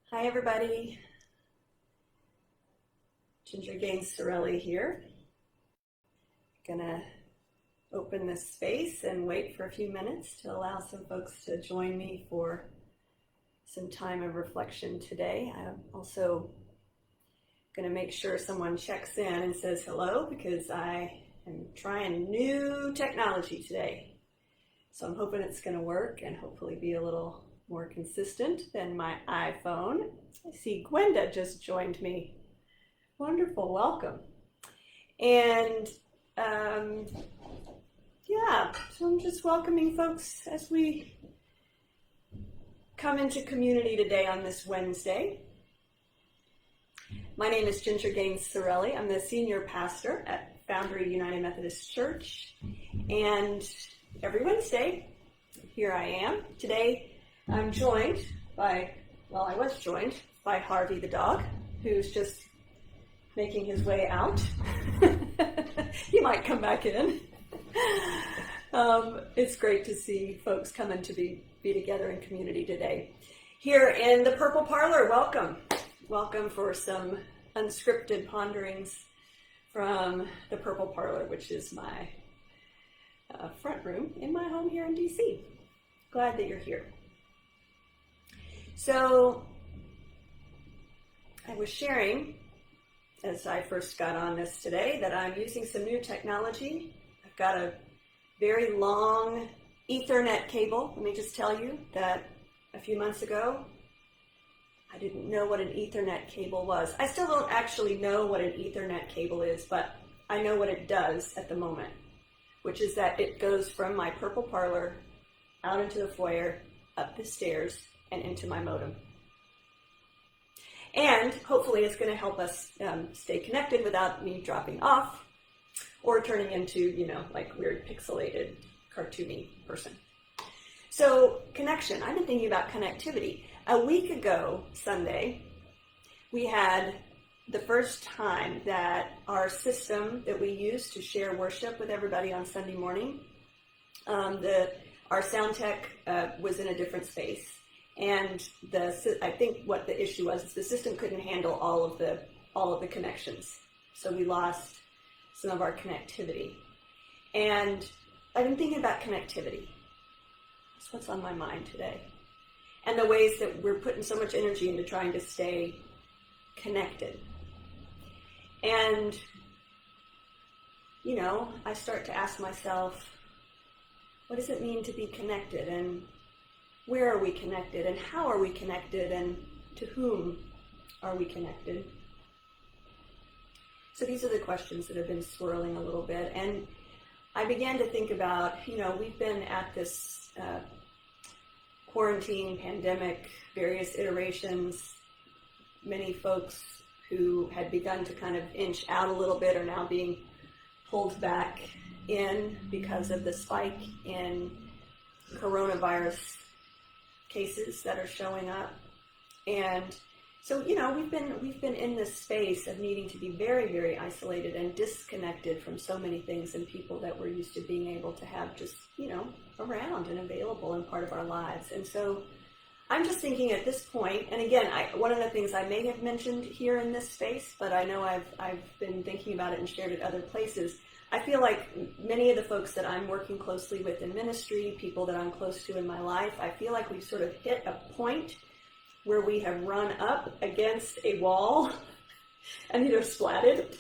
Hi everybody, Ginger Gaines Sorelli here. Gonna open this space and wait for a few minutes to allow some folks to join me for some time of reflection today. I'm also gonna make sure someone checks in and says hello because I am trying new technology today. So I'm hoping it's gonna work and hopefully be a little more consistent than my iPhone. I see Gwenda just joined me. Wonderful, welcome. And so I'm just welcoming folks as we come into community today on this Wednesday. My name is Ginger Gaines Sorelli. I'm the senior pastor at Foundry United Methodist Church. And every Wednesday, here I am. Today, I'm joined by, I was joined by Harvey the dog, who's just making his way out. He might come back in. It's great to see folks coming to be together in community today. Here in the Purple Parlor, welcome. Welcome for some unscripted ponderings from the Purple Parlor, which is my front room in my home here in DC. Glad that you're here. So I was sharing as I first got on this today that I'm using some new technology. I've got a very long Ethernet cable. Let me just tell you that a few months ago, I didn't know what an Ethernet cable was. I still don't actually know what an Ethernet cable is, but I know what it does at the moment, which is that it goes from my Purple Parlor out into the foyer, up the stairs, and into my modem. And hopefully it's going to help us stay connected without me dropping off or turning into, like weird pixelated, cartoony person. So connection, I've been thinking about connectivity. A week ago, Sunday, we had the first time that our system that we use to share worship with everybody on Sunday morning, our sound tech was in a different space. And I think what the issue was is the system couldn't handle all of the connections. So we lost some of our connectivity. And I've been thinking about connectivity. That's what's on my mind today. And the ways that we're putting so much energy into trying to stay connected. And, I start to ask myself, what does it mean to be connected? And where are we connected, and how are we connected, and to whom are we connected? So these are the questions that have been swirling a little bit, and I began to think about, we've been at this quarantine, pandemic, various iterations. Many folks who had begun to kind of inch out a little bit are now being pulled back in because of the spike in coronavirus cases that are showing up. And so, we've been in this space of needing to be very, very isolated and disconnected from so many things and people that we're used to being able to have just, around and available and part of our lives. And so I'm just thinking at this point, and again, one of the things I may have mentioned here in this space, but I know I've been thinking about it and shared it other places. I feel like many of the folks that I'm working closely with in ministry, people that I'm close to in my life, I feel like we've sort of hit a point where we have run up against a wall and either splatted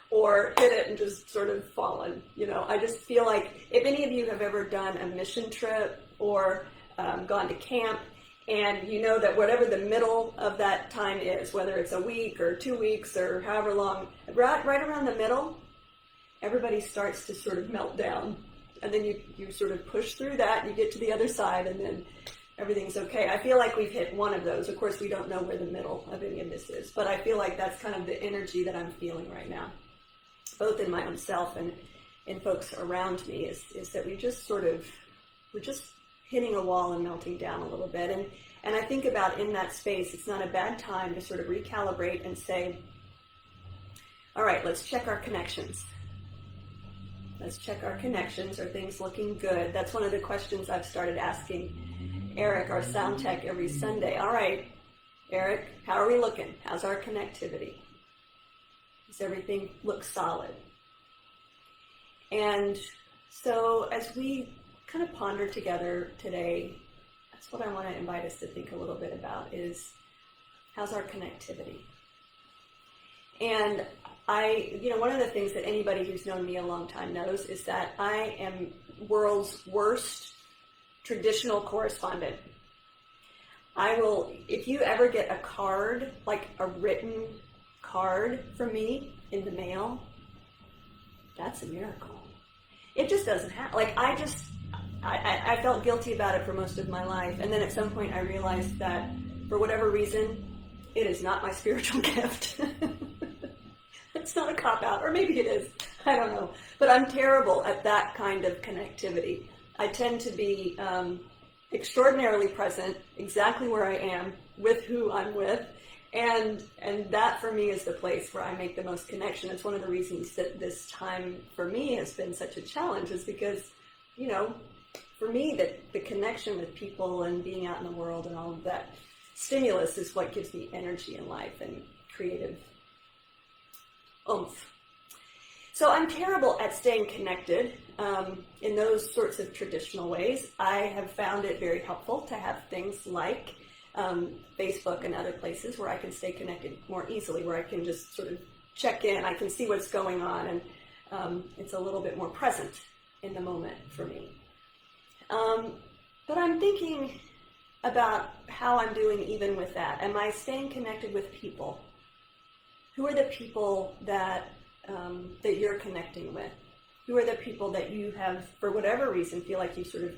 or hit it and just sort of fallen. I just feel like if any of you have ever done a mission trip or gone to camp, and you know that whatever the middle of that time is, whether it's a week or 2 weeks or however long, right around the middle, everybody starts to sort of melt down. And then you sort of push through that, and you get to the other side, and then everything's okay. I feel like we've hit one of those. Of course, we don't know where the middle of any of this is, but I feel like that's kind of the energy that I'm feeling right now, both in my own self and in folks around me, is that we're just hitting a wall and melting down a little bit. And I think about in that space, it's not a bad time to sort of recalibrate and say, all right, let's check our connections. Let's check our connections. Are things looking good? That's one of the questions I've started asking Eric, our sound tech, every Sunday. All right, Eric, how are we looking? How's our connectivity? Does everything look solid? And so as we kind of ponder together today, that's what I want to invite us to think a little bit about is, how's our connectivity? And one of the things that anybody who's known me a long time knows is that I am world's worst traditional correspondent. If you ever get a card, like a written card from me in the mail, that's a miracle. It just doesn't happen. Like, I felt guilty about it for most of my life. And then at some point I realized that for whatever reason, it is not my spiritual gift. It's not a cop-out, or maybe it is. I don't know. But I'm terrible at that kind of connectivity. I tend to be extraordinarily present, exactly where I am, with who I'm with. And that for me is the place where I make the most connection. It's one of the reasons that this time for me has been such a challenge, is because, for me, the connection with people and being out in the world and all of that stimulus is what gives me energy in life and creative oomph. So I'm terrible at staying connected in those sorts of traditional ways. I have found it very helpful to have things like Facebook and other places where I can stay connected more easily, where I can just sort of check in, I can see what's going on, and it's a little bit more present in the moment for me. But I'm thinking about how I'm doing even with that. Am I staying connected with people? Who are the people that you're connecting with? Who are the people that you have, for whatever reason, feel like you sort of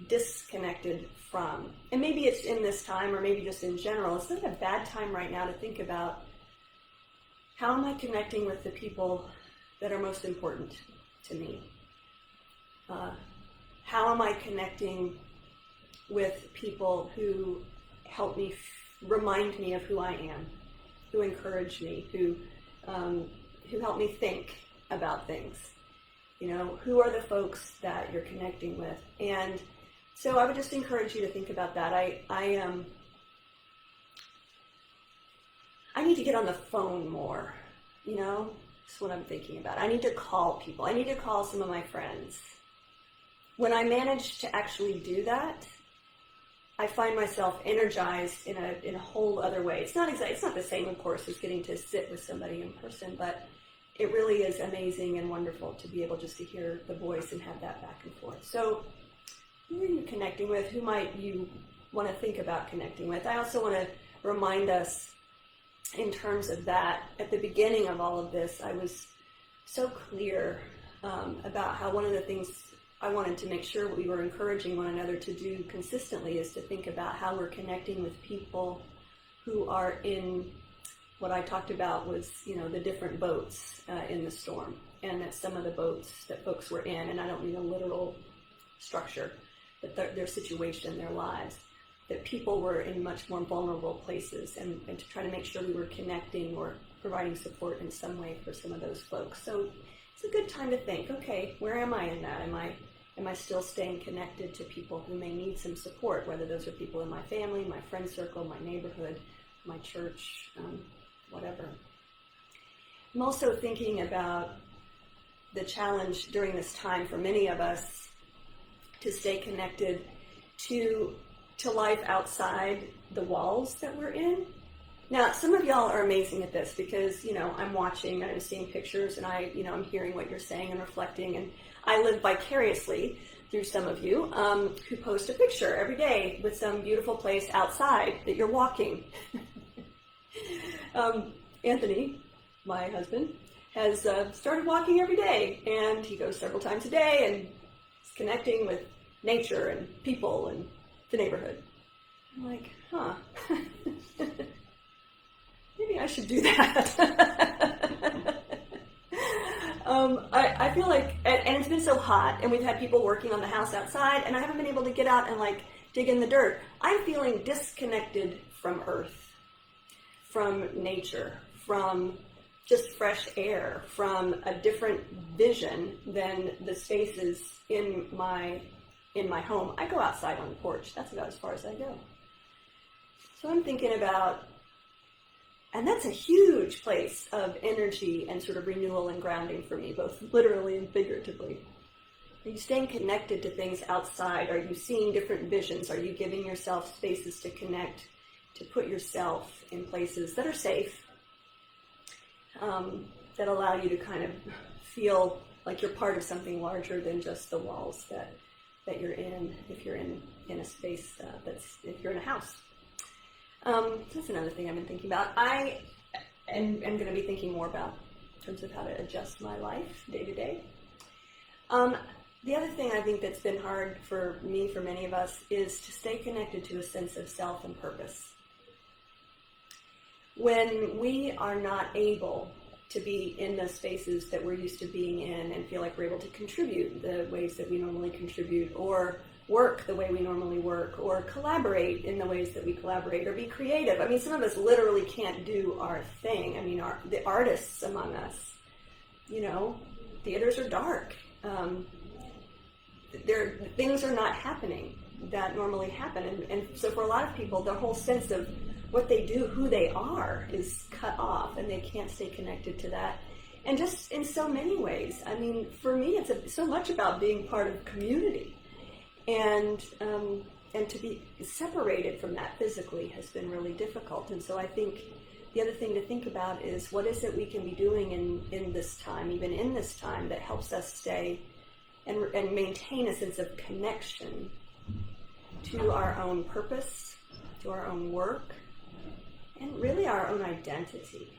disconnected from? And maybe it's in this time, or maybe just in general. It's not a bad time right now to think about, how am I connecting with the people that are most important to me? How am I connecting with people who help me, remind me of who I am, who encourage me, who help me think about things? Who are the folks that you're connecting with? And so I would just encourage you to think about that. I need to get on the phone more, That's what I'm thinking about. I need to call people. I need to call some of my friends. When I manage to actually do that, I find myself energized in a whole other way. It's not the same, of course, as getting to sit with somebody in person, but it really is amazing and wonderful to be able just to hear the voice and have that back and forth. So, who are you connecting with? Who might you want to think about connecting with? I also want to remind us, in terms of that, at the beginning of all of this, I was so clear about how one of the things I wanted to make sure we were encouraging one another to do consistently is to think about how we're connecting with people who are in what I talked about was, the different boats in the storm, and that some of the boats that folks were in, and I don't mean a literal structure, but their situation, their lives, that people were in much more vulnerable places, and to try to make sure we were connecting or providing support in some way for some of those folks. So it's a good time to think, okay, where am I in that? Am I still staying connected to people who may need some support, whether those are people in my family, my friend circle, my neighborhood, my church, whatever. I'm also thinking about the challenge during this time for many of us to stay connected to life outside the walls that we're in. Now, some of y'all are amazing at this because, I'm watching and I'm seeing pictures and I'm hearing what you're saying and reflecting, and I live vicariously through some of you who post a picture every day with some beautiful place outside that you're walking. Anthony, my husband, has started walking every day, and he goes several times a day, and he's connecting with nature and people and the neighborhood. I'm like, maybe I should do that. I feel like, and it's been so hot, and we've had people working on the house outside, and I haven't been able to get out and dig in the dirt. I'm feeling disconnected from earth, from nature, from just fresh air, from a different vision than the spaces in my home. I go outside on the porch. That's about as far as I go. So I'm thinking about And that's a huge place of energy and sort of renewal and grounding for me, both literally and figuratively. Are you staying connected to things outside? Are you seeing different visions? Are you giving yourself spaces to connect, to put yourself in places that are safe, that allow you to kind of feel like you're part of something larger than just the walls that you're in, if you're in a space if you're in a house. That's another thing I've been thinking about. I am going to be thinking more about in terms of how to adjust my life day to day. The other thing I think that's been hard for me, for many of us, is to stay connected to a sense of self and purpose. When we are not able to be in the spaces that we're used to being in and feel like we're able to contribute the ways that we normally contribute, or work the way we normally work, or collaborate in the ways that we collaborate, or be creative. I mean, some of us literally can't do our thing. I mean, the artists among us, theaters are dark. Things are not happening that normally happen. And so for a lot of people, the whole sense of what they do, who they are, is cut off, and they can't stay connected to that. And just in so many ways, I mean, for me, it's so much about being part of community. And to be separated from that physically has been really difficult. And so I think the other thing to think about is, what is it we can be doing in this time, even in this time, that helps us stay and maintain a sense of connection to our own purpose, to our own work, and really our own identity,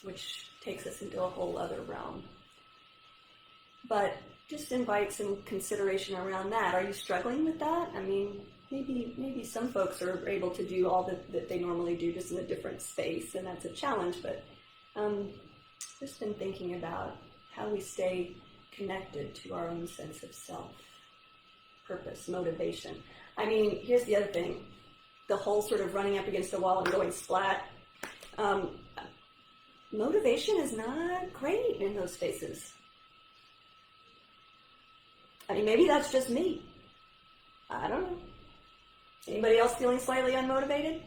which takes us into a whole other realm. But just invite some consideration around that. Are you struggling with that? I mean, maybe some folks are able to do all that they normally do, just in a different space, and that's a challenge. But just been thinking about how we stay connected to our own sense of self, purpose, motivation. I mean, here's the other thing. The whole sort of running up against the wall and going splat. Motivation is not great in those spaces. I mean, maybe that's just me. I don't know. Anybody else feeling slightly unmotivated?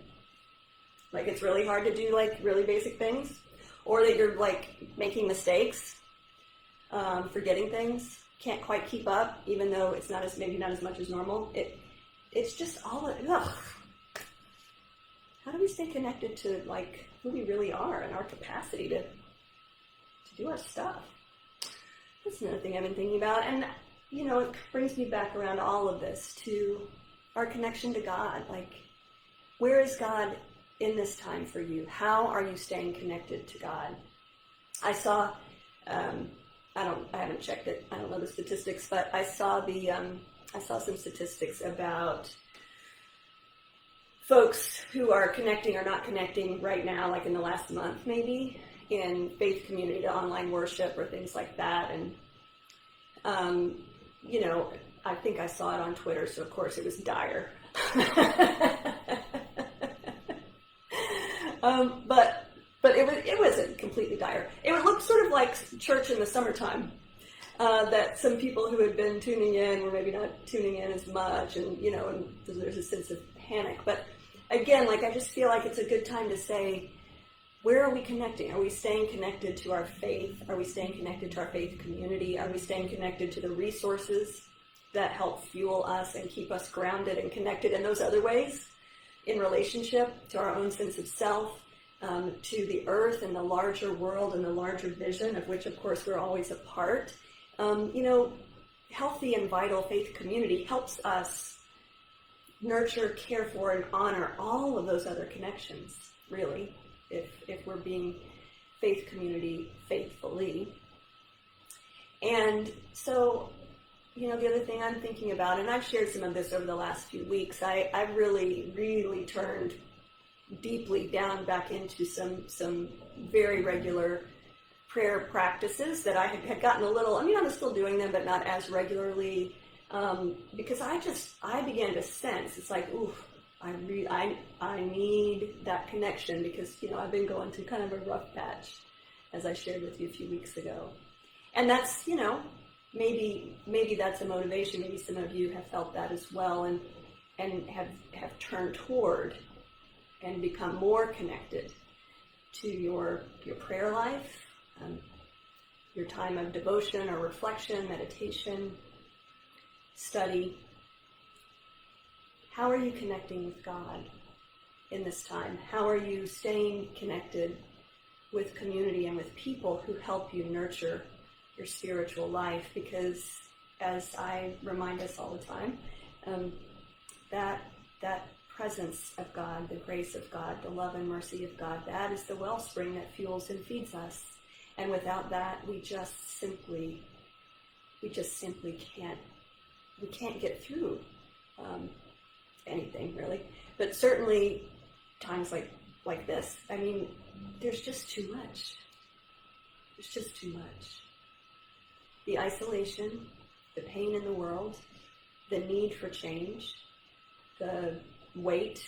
Like it's really hard to do like really basic things? Or that you're like making mistakes, forgetting things, can't quite keep up, even though it's maybe not as much as normal. It's just all, ugh. How do we stay connected to like who we really are and our capacity to do our stuff? That's another thing I've been thinking about. And it brings me back around to all of this, to our connection to God. Like, where is God in this time for you? How are you staying connected to God? I saw, I haven't checked it. I don't know the statistics, but I saw some statistics about folks who are connecting or not connecting right now, like in the last month maybe, in faith community to online worship or things like that. And I think I saw it on Twitter, so of course it was dire. But it wasn't completely dire. It would look sort of like church in the summertime. That some people who had been tuning in were maybe not tuning in as much, and and there's a sense of panic. But again, like, I just feel like it's a good time to say, where are we connecting? Are we staying connected to our faith? Are we staying connected to our faith community? Are we staying connected to the resources that help fuel us and keep us grounded and connected in those other ways, in relationship to our own sense of self, to the earth and the larger world and the larger vision, of which, of course, we're always a part? Healthy and vital faith community helps us nurture, care for, and honor all of those other connections, really, if we're being faith community faithfully. And so, the other thing I'm thinking about, and I've shared some of this over the last few weeks, I've really, really turned deeply down back into some very regular prayer practices that I had gotten a little, I'm still doing them, but not as regularly, because I began to sense, it's like, ooh, I need that connection, because, I've been going through kind of a rough patch, as I shared with you a few weeks ago. And that's, maybe that's a motivation. Maybe some of you have felt that as well, and have turned toward and become more connected to your prayer life, your time of devotion or reflection, meditation, study. How are you connecting with God in this time? How are you staying connected with community and with people who help you nurture your spiritual life? Because as I remind us all the time, that presence of God, the grace of God, the love and mercy of God, that is the wellspring that fuels and feeds us. And without that, we just simply can't get through anything, really. But certainly times like this, I mean, there's just too much. There's just too much. The isolation, the pain in the world, the need for change, the weight,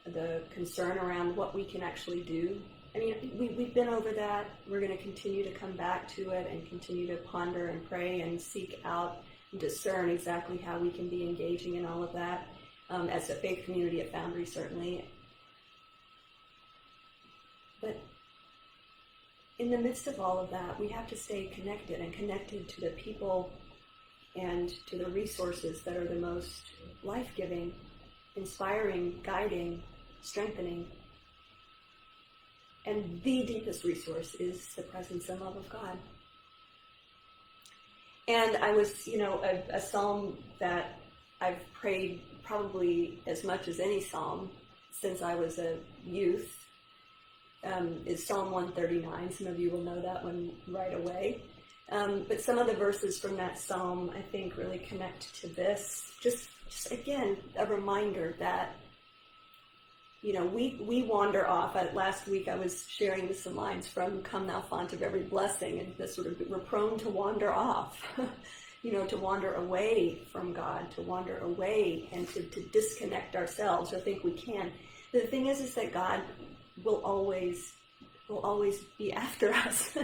the concern around what we can actually do. I mean, we've been over that. We're going to continue to come back to it and continue to ponder and pray and seek out and discern exactly how we can be engaging in all of that as a faith community at Foundry, certainly. But in the midst of all of that, we have to stay connected and connected to the people and to the resources that are the most life-giving, inspiring, guiding, strengthening. And the deepest resource is the presence and love of God. And I was, a psalm that I've prayed probably as much as any psalm since I was a youth is Psalm 139. Some of you will know that one right away. But some of the verses from that psalm, I think, really connect to this. Just again, a reminder that, we wander off. Last week I was sharing some lines from Come Thou Font of Every Blessing, and this sort of, we're prone to wander off, to wander away from God, to wander away and to disconnect ourselves or think we can. The thing is that God will always be after us.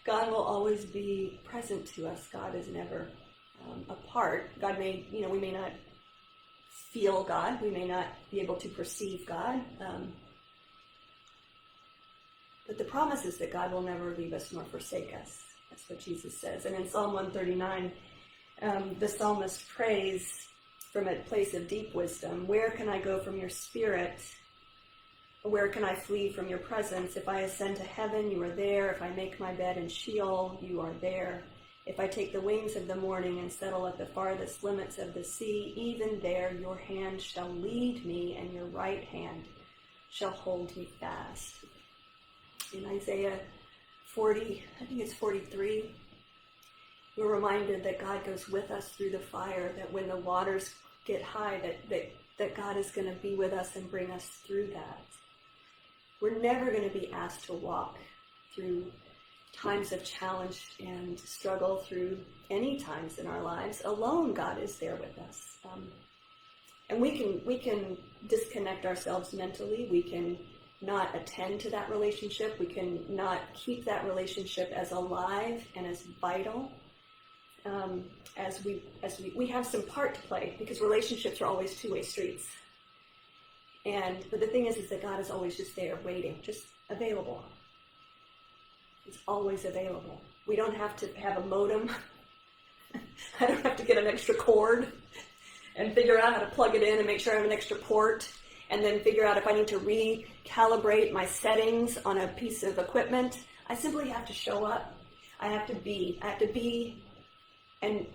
God will always be present to us. God is never apart. God may, we may not feel God. We may not be able to perceive God. But the promise is that God will never leave us nor forsake us. That's what Jesus says. And in Psalm 139, the psalmist prays from a place of deep wisdom. Where can I go from your spirit? Where can I flee from your presence? If I ascend to heaven, you are there. If I make my bed in Sheol, you are there. If I take the wings of the morning and settle at the farthest limits of the sea, even there your hand shall lead me, and your right hand shall hold me fast. In Isaiah 40, I think it's 43, we're reminded that God goes with us through the fire, that when the waters get high, that God is going to be with us and bring us through that. We're never going to be asked to walk through times of challenge and struggle, through any times in our lives alone. God is there with us, and we can disconnect ourselves mentally. We can not attend to that relationship. We can not keep that relationship as alive and as vital as we have some part to play, because relationships are always two-way streets. But the thing is that God is always just there, waiting, just available. It's always available. We don't have to have a modem. I don't have to get an extra cord and figure out how to plug it in and make sure I have an extra port, and then figure out if I need to recalibrate my settings on a piece of equipment. I simply have to show up. I have to be, and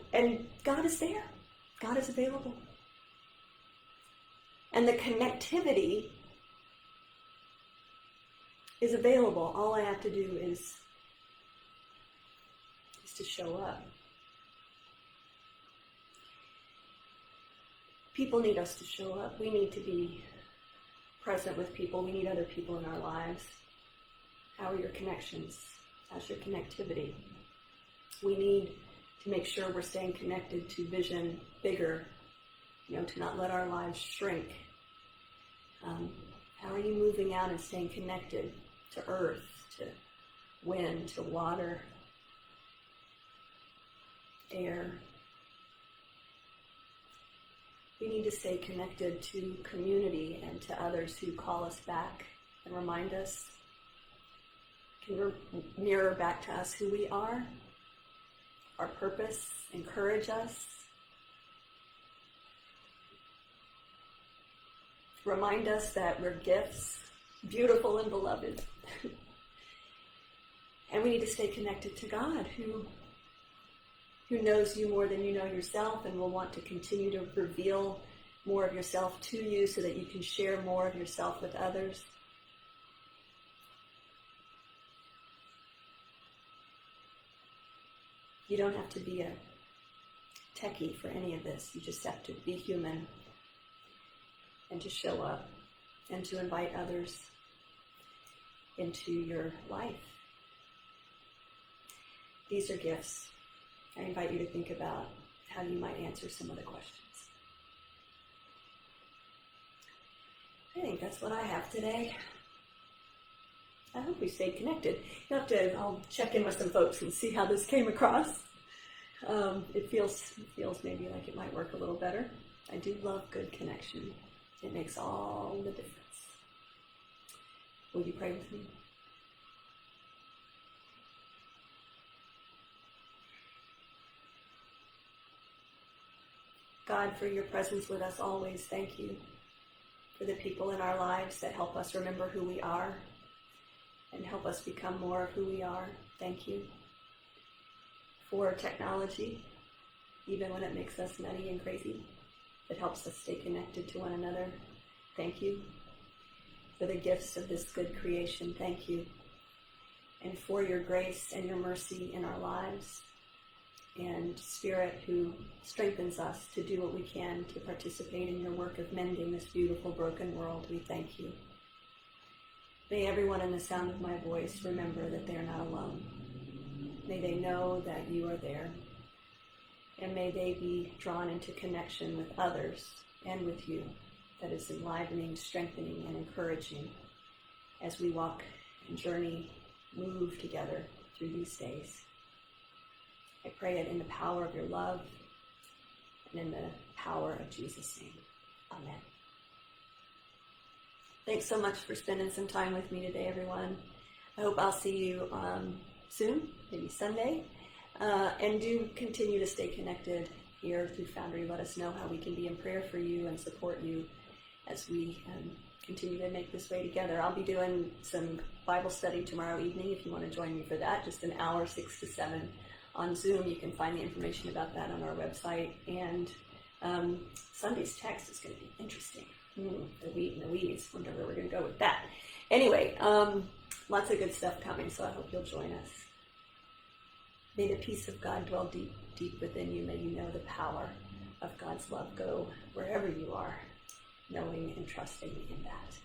God is there. God is available. And the connectivity is available. All I have to do is to show up. People need us to show up. We need to be present with people. We need other people in our lives. How are your connections? How's your connectivity? We need to make sure we're staying connected to vision bigger, to not let our lives shrink. How are you moving out and staying connected to earth, to wind, to water, air? We need to stay connected to community and to others who call us back and remind us, can mirror back to us who we are, our purpose, encourage us, remind us that we're gifts, beautiful and beloved. And we need to stay connected to God, who knows you more than you know yourself and will want to continue to reveal more of yourself to you so that you can share more of yourself with others. You don't have to be a techie for any of this. You just have to be human and to show up and to invite others into your life. These are gifts. I invite you to think about how you might answer some of the questions. I think that's what I have today. I hope we stayed connected. I'll check in with some folks and see how this came across. It feels maybe like it might work a little better. I do love good connection. It makes all the difference. Will you pray with me? God, for your presence with us always, thank you. For the people in our lives that help us remember who we are and help us become more of who we are. Thank you. For technology, even when it makes us nutty and crazy, it helps us stay connected to one another. Thank you. For the gifts of this good creation, thank you. And for your grace and your mercy in our lives, and Spirit who strengthens us to do what we can to participate in your work of mending this beautiful broken world, we thank you. May everyone in the sound of my voice remember that they are not alone. May they know that you are there. And may they be drawn into connection with others and with you that is enlivening, strengthening, and encouraging as we walk and journey, move together through these days. I pray it in the power of your love and in the power of Jesus' name. Amen. Thanks so much for spending some time with me today, everyone. I hope I'll see you soon, maybe Sunday. And do continue to stay connected here through Foundry. Let us know how we can be in prayer for you and support you as we continue to make this way together. I'll be doing some Bible study tomorrow evening if you want to join me for that, just an hour, 6 to 7 on Zoom. You can find the information about that on our website. And Sunday's text is going to be interesting. The wheat and the weeds. Wonder where we're going to go with that. Anyway, lots of good stuff coming, so I hope you'll join us. May the peace of God dwell deep, deep within you. May you know the power of God's love go wherever you are, knowing and trusting in that.